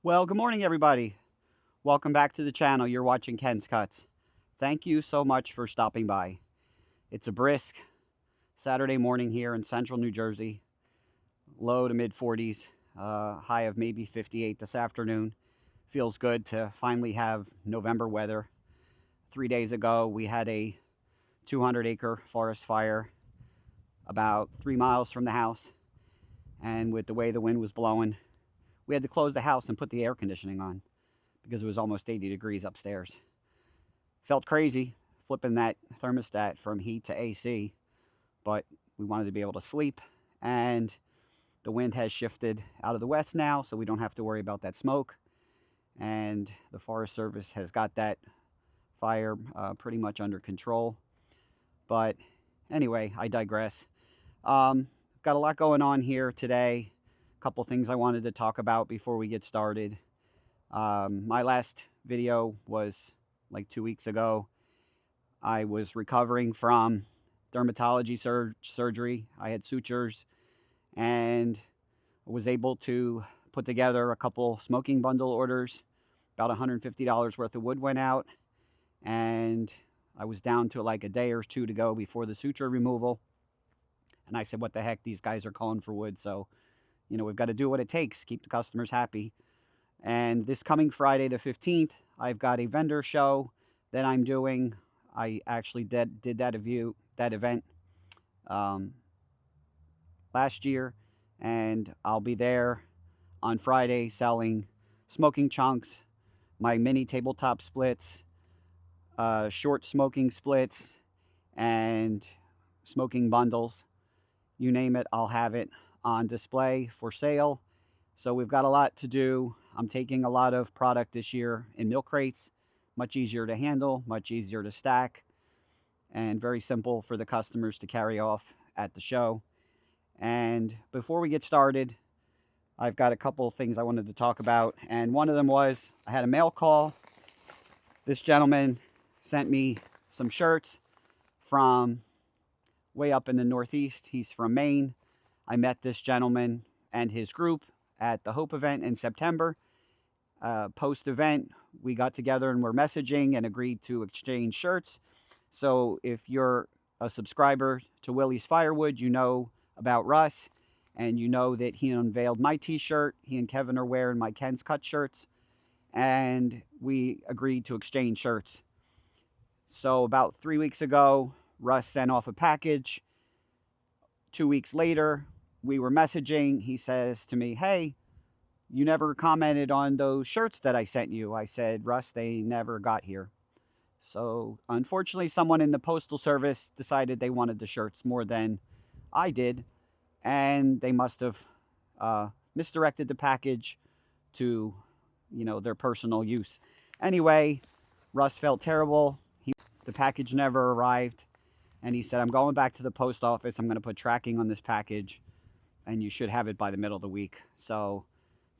Well, good morning, everybody. Welcome back to the channel. You're watching Ken's Cuts. Thank you so much for stopping by. It's a brisk Saturday morning here in central New Jersey. Low to mid 40s, high of maybe 58 this afternoon. Feels good to finally have November weather. 3 days ago, we had a 200-acre forest fire about 3 miles from the house. And with the way the wind was blowing, we had to close the house and put the air conditioning on because it was almost 80 degrees upstairs. Felt crazy flipping that thermostat from heat to AC, but we wanted to be able to sleep, and the wind has shifted out of the west now, so we don't have to worry about that smoke, and the Forest Service has got that fire pretty much under control. But anyway, I digress. Got a lot going on here today. Couple things I wanted to talk about before we get started. My last video was like 2 weeks ago. I was recovering from dermatology surgery. I had sutures and was able to put together a couple smoking bundle orders. About $150 worth of wood went out, and I was down to like a day or two to go before the suture removal. And I said, what the heck, these guys are calling for wood, so we've got to do what it takes, keep the customers happy. And this coming Friday the 15th, I've got a vendor show that I'm doing. I actually did that event last year, and I'll be there on Friday selling smoking chunks, my mini tabletop splits, short smoking splits, and smoking bundles. You name it, I'll have it on display for sale. So we've got a lot to do. I'm taking a lot of product this year in milk crates, much easier to handle, much easier to stack, and very simple for the customers to carry off at the show. And before we get started, I've got a couple of things I wanted to talk about, and one of them was I had a mail call. This gentleman sent me some shirts from way up in the Northeast. He's from Maine. I met this gentleman and his group at the Hope event in September. Post-event, we got together and were messaging and agreed to exchange shirts. So if you're a subscriber to Willie's Firewood, you know about Russ, and you know that he unveiled my t-shirt. He and Kevin are wearing my Ken's Cut shirts, and we agreed to exchange shirts. So about 3 weeks ago, Russ sent off a package. 2 weeks later, we were messaging. He says to me, hey, you never commented on those shirts that I sent you. I said, Russ, they never got here. So unfortunately, someone in the Postal Service decided they wanted the shirts more than I did, and they must have misdirected the package to, their personal use. Anyway, Russ felt terrible. The package never arrived, and he said, I'm going back to the post office. I'm going to put tracking on this package, and you should have it by the middle of the week. So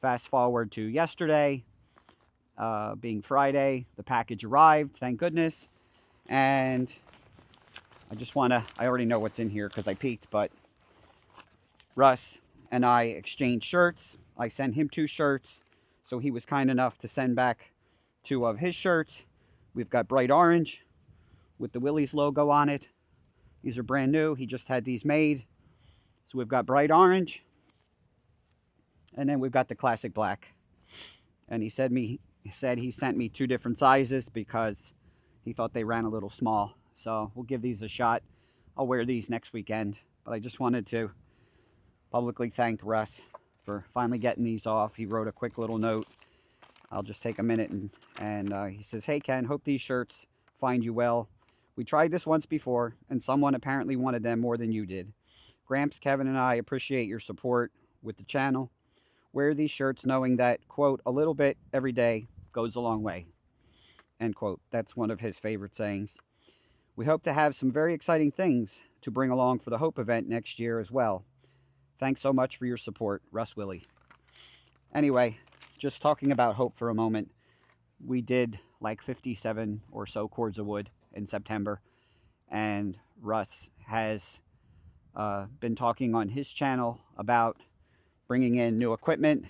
fast forward to yesterday, being Friday, the package arrived, thank goodness. And I already know what's in here because I peeked, but Russ and I exchanged shirts. I sent him 2 shirts, so he was kind enough to send back 2 of his shirts. We've got bright orange with the Willie's logo on it. These are brand new. He just had these made. So we've got bright orange, and then we've got the classic black. And he said he sent me 2 different sizes because he thought they ran a little small. So we'll give these a shot. I'll wear these next weekend. But I just wanted to publicly thank Russ for finally getting these off. He wrote a quick little note. I'll just take a minute, and he says, hey Ken, hope these shirts find you well. We tried this once before, and someone apparently wanted them more than you did. Gramps, Kevin, and I appreciate your support with the channel. Wear these shirts knowing that, quote, a little bit every day goes a long way, end quote. That's one of his favorite sayings. We hope to have some very exciting things to bring along for the Hope event next year as well. Thanks so much for your support, Russ Willie. Anyway, just talking about Hope for a moment. We did like 57 or so cords of wood in September, and Russ has been talking on his channel about bringing in new equipment.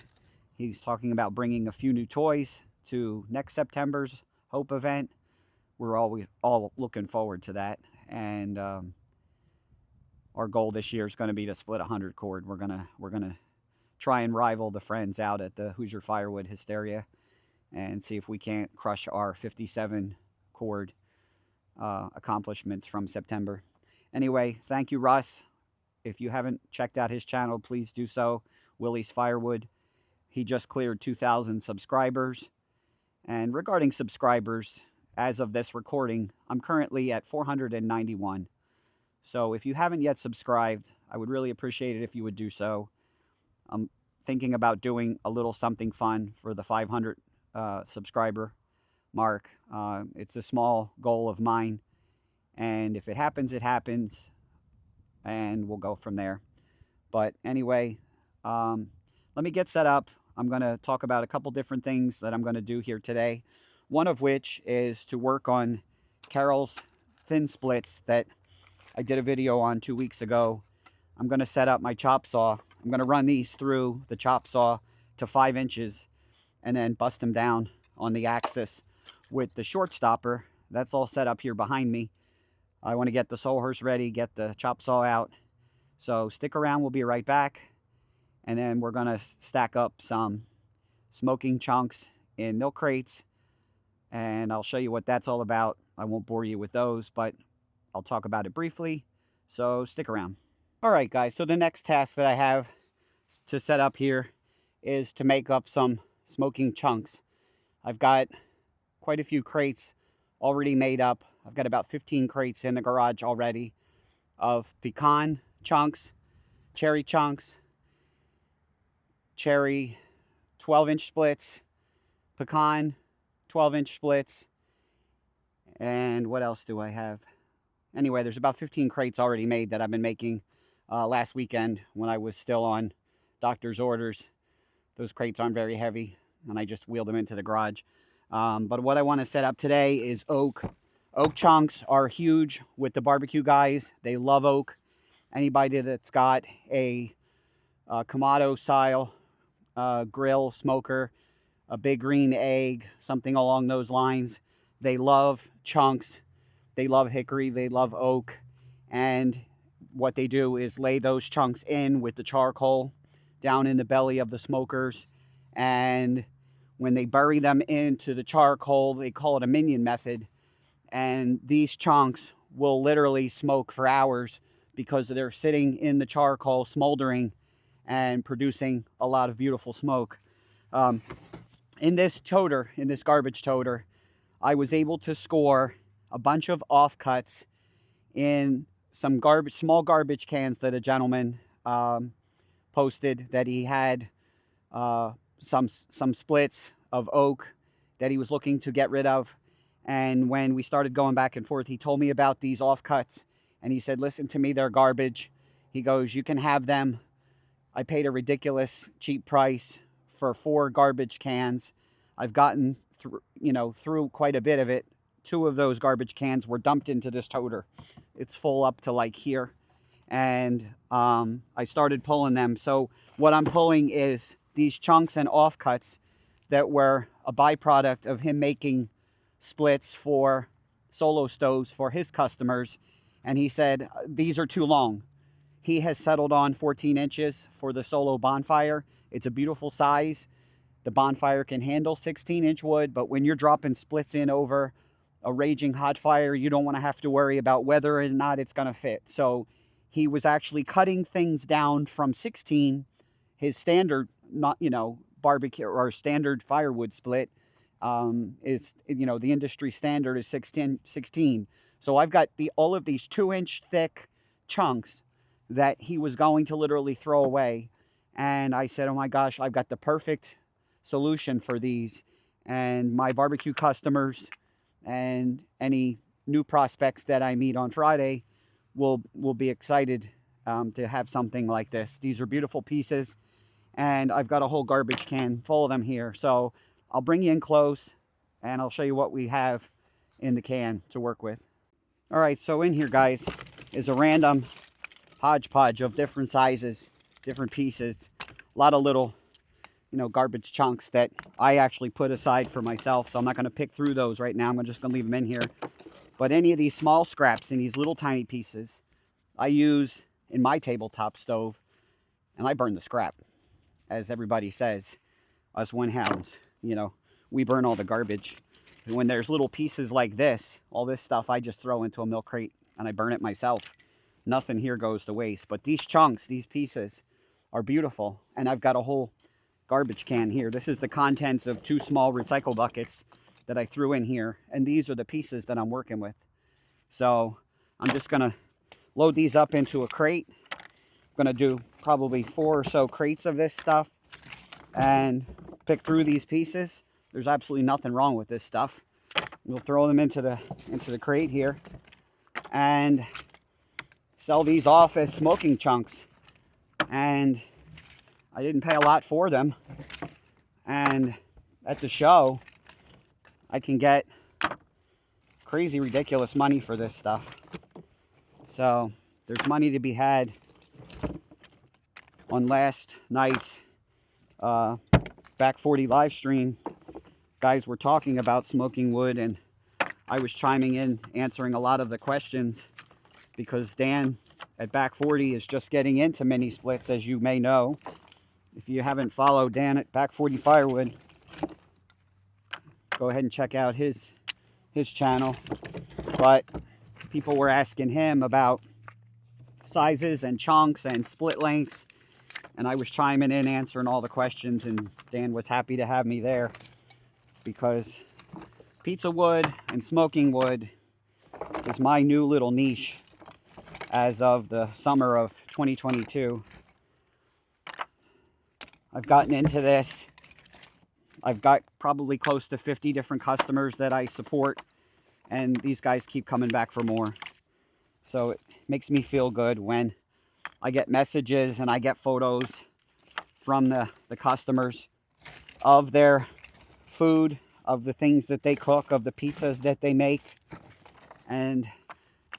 He's talking about bringing a few new toys to next September's Hope event. We're all looking forward to that. And our goal this year is going to be to split 100 cord. We're gonna try and rival the friends out at the Hoosier Firewood Hysteria and see if we can't crush our 57 cord accomplishments from September. Anyway, thank you, Russ. If you haven't checked out his channel, please do so. Willie's Firewood. He just cleared 2,000 subscribers. And regarding subscribers, as of this recording, I'm currently at 491. So if you haven't yet subscribed, I would really appreciate it if you would do so. I'm thinking about doing a little something fun for the 500 subscriber mark. It's a small goal of mine. And if it happens, it happens. And we'll go from there. But anyway, let me get set up. I'm going to talk about a couple different things that I'm going to do here today. One of which is to work on Carol's thin splits that I did a video on 2 weeks ago. I'm going to set up my chop saw. I'm going to run these through the chop saw to 5 inches and then bust them down on the axis with the Shortstopper. That's all set up here behind me. I want to get the sawhorse ready, get the chop saw out. So stick around, we'll be right back. And then we're going to stack up some smoking chunks in milk crates. And I'll show you what that's all about. I won't bore you with those, but I'll talk about it briefly. So stick around. All right, guys. So the next task that I have to set up here is to make up some smoking chunks. I've got quite a few crates already made up. I've got about 15 crates in the garage already of pecan chunks, cherry chunks, cherry 12-inch splits, pecan 12-inch splits, and what else do I have? Anyway, there's about 15 crates already made that I've been making last weekend when I was still on doctor's orders. Those crates aren't very heavy, and I just wheeled them into the garage. But what I want to set up today is oak. Oak chunks are huge with the barbecue guys. They love oak. Anybody that's got a Kamado style grill, smoker, a big green egg, something along those lines, they love chunks. They love hickory. They love oak. And what they do is lay those chunks in with the charcoal down in the belly of the smokers. And when they bury them into the charcoal, they call it a minion method. And these chunks will literally smoke for hours because they're sitting in the charcoal, smoldering and producing a lot of beautiful smoke. In this toter, in this garbage toter, I was able to score a bunch of offcuts in some small garbage cans that a gentleman posted that he had some splits of oak that he was looking to get rid of. And when we started going back and forth, he told me about these offcuts. And he said, listen to me, they're garbage. He goes, you can have them. I paid a ridiculous cheap price for 4 garbage cans. I've gotten through quite a bit of it. 2 of those garbage cans were dumped into this toter. It's full up to like here. And I started pulling them. So what I'm pulling is these chunks and offcuts that were a byproduct of him making splits for solo stoves for his customers. And he said, these are too long. He has settled on 14 inches for the solo bonfire. It's a beautiful size. The bonfire can handle 16-inch wood, but when you're dropping splits in over a raging hot fire, you don't want to have to worry about whether or not it's going to fit. So he was actually cutting things down from 16, his standard, barbecue or standard firewood split is, the industry standard is 16. So I've got all of these 2-inch thick chunks that he was going to literally throw away. And I said, oh my gosh, I've got the perfect solution for these. And my barbecue customers and any new prospects that I meet on Friday will be excited to have something like this. These are beautiful pieces. And I've got a whole garbage can full of them here. So I'll bring you in close and I'll show you what we have in the can to work with. All right, so in here, guys, is a random hodgepodge of different sizes, different pieces, a lot of little garbage chunks that I actually put aside for myself. So I'm not going to pick through those right now. I'm just going to leave them in here. But any of these small scraps and these little tiny pieces, I use in my tabletop stove, and I burn the scrap. As everybody says, us one hounds, we burn all the garbage. And when there's little pieces like this, all this stuff, I just throw into a milk crate and I burn it myself. Nothing here goes to waste. But these chunks, these pieces are beautiful. And I've got a whole garbage can here. This is the contents of 2 small recycle buckets that I threw in here. And these are the pieces that I'm working with. So I'm just going to load these up into a crate. I'm going to do probably 4 or so crates of this stuff and pick through these pieces. There's absolutely nothing wrong with this stuff. We'll throw them into the crate here and sell these off as smoking chunks. And I didn't pay a lot for them. And at the show, I can get crazy, ridiculous money for this stuff. So there's money to be had. On last night's Back 40 live stream, guys were talking about smoking wood, and I was chiming in, answering a lot of the questions, because Dan at Back 40 is just getting into mini splits, as you may know. If you haven't followed Dan at Back 40 Firewood, go ahead and check out his channel. But people were asking him about sizes and chunks and split lengths, and I was chiming in, answering all the questions, and Dan was happy to have me there, because pizza wood and smoking wood is my new little niche as of the summer of 2022. I've gotten into this. I've got probably close to 50 different customers that I support, and these guys keep coming back for more. So it makes me feel good when I get messages and I get photos from the customers of their food, of the things that they cook, of the pizzas that they make. And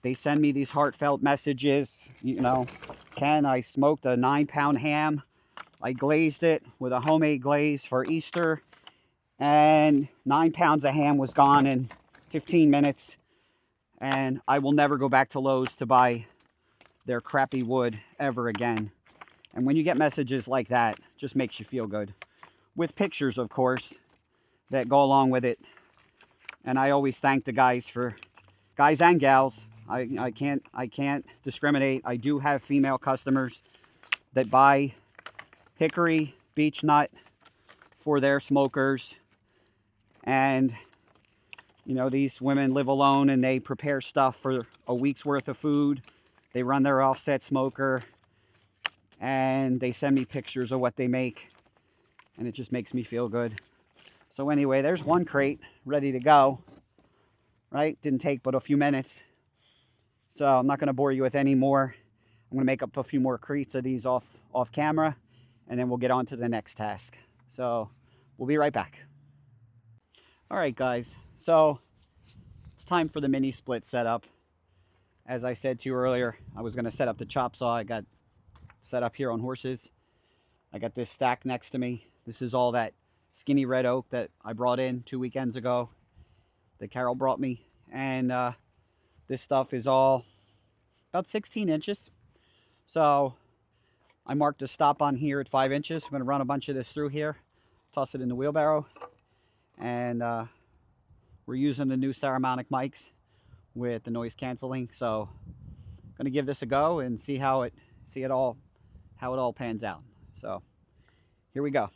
they send me these heartfelt messages. Ken, I smoked a 9-pound ham. I glazed it with a homemade glaze for Easter, and 9 pounds of ham was gone in 15 minutes. And I will never go back to Lowe's to buy their crappy wood ever again. And when you get messages like that, it just makes you feel good. With pictures, of course, that go along with it. And I always thank the guys and gals. I can't discriminate. I do have female customers that buy hickory beech nut for their smokers. And these women live alone, and they prepare stuff for a week's worth of food. They run their offset smoker, and they send me pictures of what they make, and it just makes me feel good. So anyway, there's one crate ready to go, right? Didn't take but a few minutes. So I'm not going to bore you with any more. I'm going to make up a few more crates of these off camera, and then we'll get on to the next task. So we'll be right back. All right, guys. So it's time for the mini split setup. As I said to you earlier, I was going to set up the chop saw. I got set up here on horses. I got this stack next to me. This is all that skinny red oak that I brought in 2 weekends ago, that Carol brought me. And this stuff is all about 16 inches. So I marked a stop on here at 5 inches. I'm going to run a bunch of this through here, toss it in the wheelbarrow. And we're using the new Saramonic mics with the noise canceling. So I'm going to give this a go and see how it all pans out. So here we go.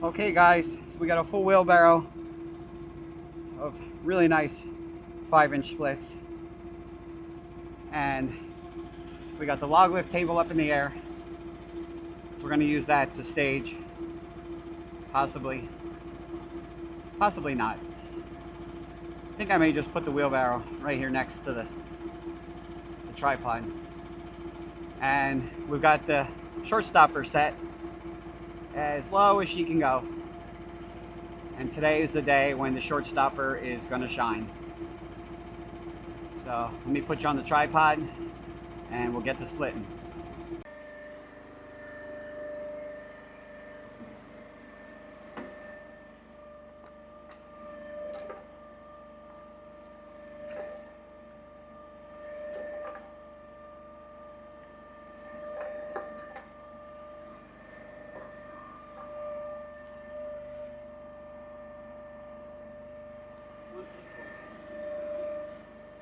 Okay guys, so we got a full wheelbarrow of really nice 5-inch splits, and we got the log lift table up in the air, so we're going to use that to stage, possibly not. I think I may just put the wheelbarrow right here next to the tripod. And we've got the Shortstopper set as low as she can go. And today is the day when the Shortstopper is going to shine. So let me put you on the tripod and we'll get to splitting.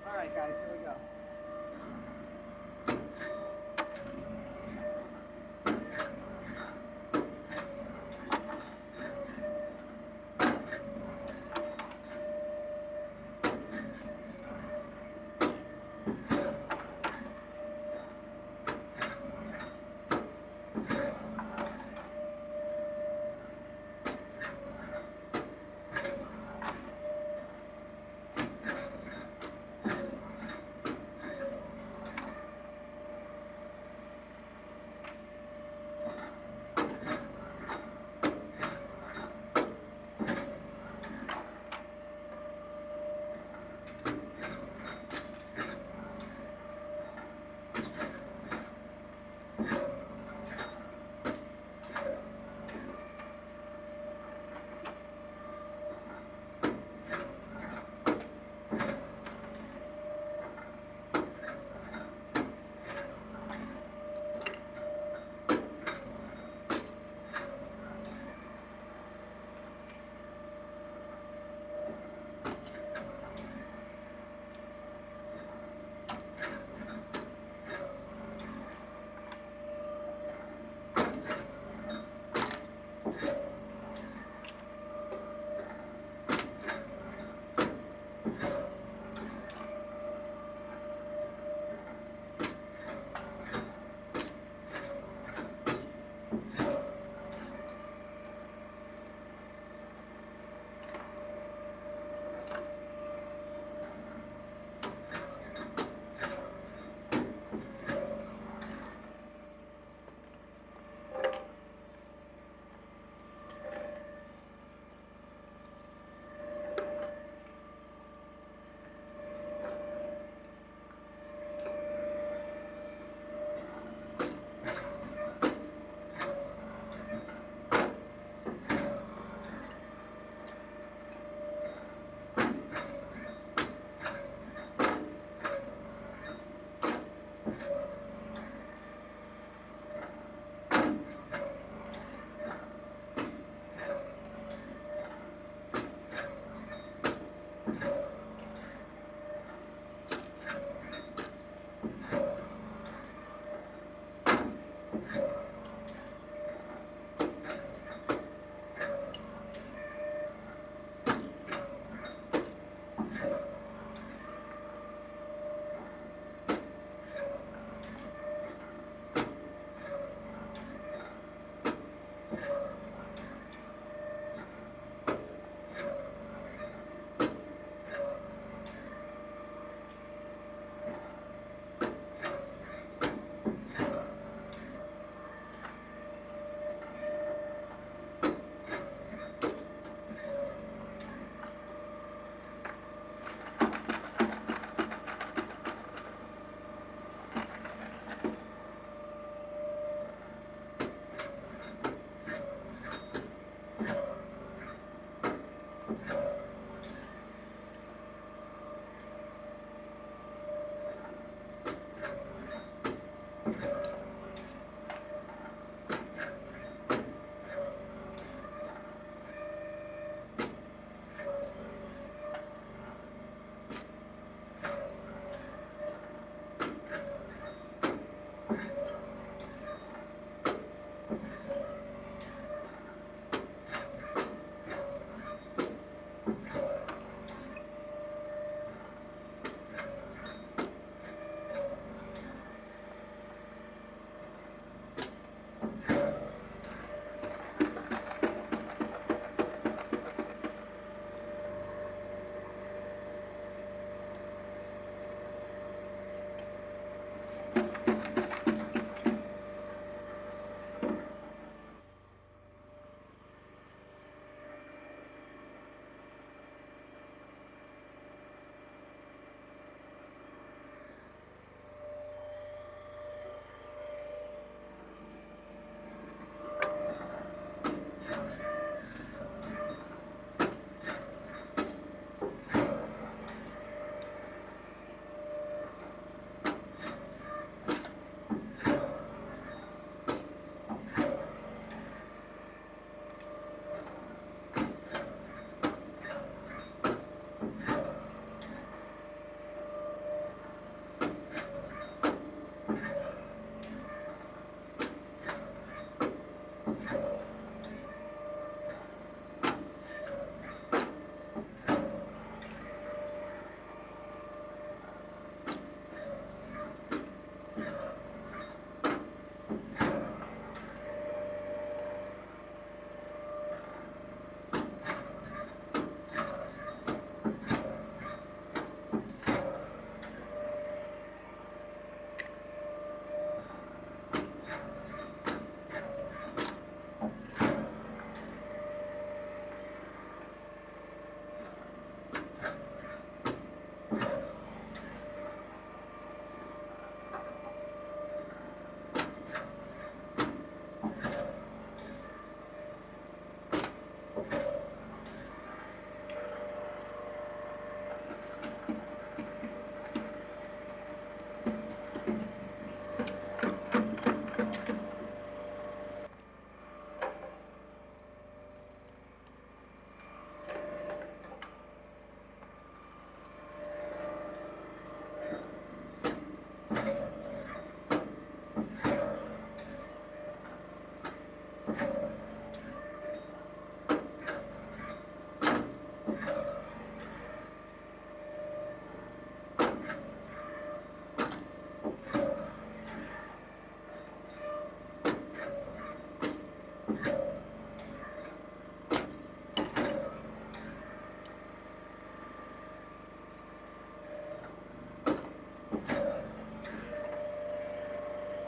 Alright guys, here we go.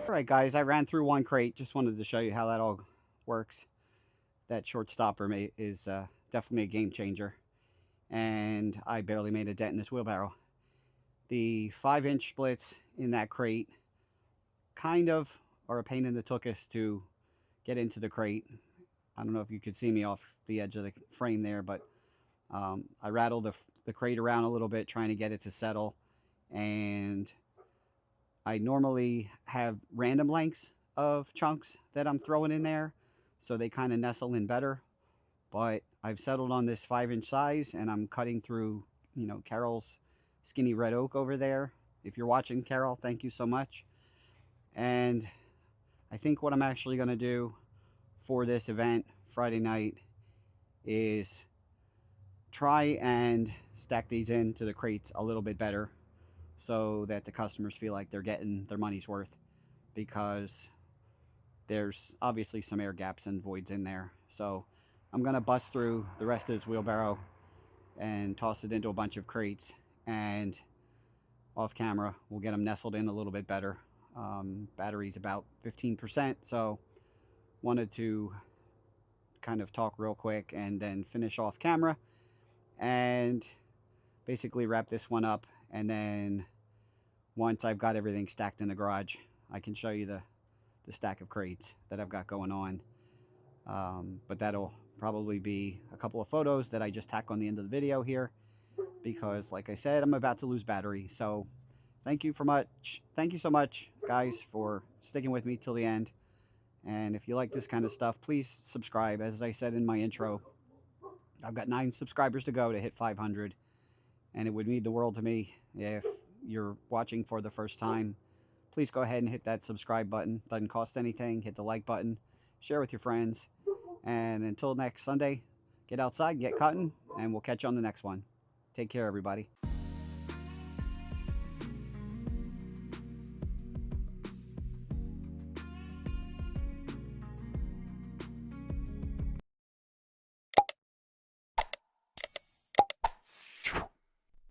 Alright guys, I ran through one crate. Just wanted to show you how that all works. That Shortstopper is definitely a game changer. And I barely made a dent in this wheelbarrow. The 5-inch splits in that crate kind of are a pain in the tuchus to get into the crate. I don't know if you could see me off the edge of the frame there, but I rattled the crate around a little bit trying to get it to settle. And I normally have random lengths of chunks that I'm throwing in there, so they kind of nestle in better. But I've settled on this 5-inch size, and I'm cutting through, you know, Carol's skinny red oak over there. If you're watching, Carol, thank you so much. And I think what I'm actually going to do for this event Friday night is try and stack these into the crates a little bit better so that the customers feel like they're getting their money's worth, because there's obviously some air gaps and voids in there. So I'm going to bust through the rest of this wheelbarrow and toss it into a bunch of crates, and off camera we'll get them nestled in a little bit better. Battery's about 15%, so wanted to kind of talk real quick and then finish off camera and basically wrap this one up. And then once I've got everything stacked in the garage, I can show you the stack of crates that I've got going on. But that'll probably be a couple of photos that I just tack on the end of the video here, because like I said, I'm about to lose battery. So thank you so much guys for sticking with me till the end. And if you like this kind of stuff, please subscribe. As I said in my intro, I've got 9 subscribers to go to hit 500, and it would mean the world to me if you're watching for the first time. Please go ahead and hit that subscribe button. Doesn't cost anything. Hit the like button, share with your friends, and until next Sunday, get outside, get cutting, and we'll catch you on the next one. Take care, everybody.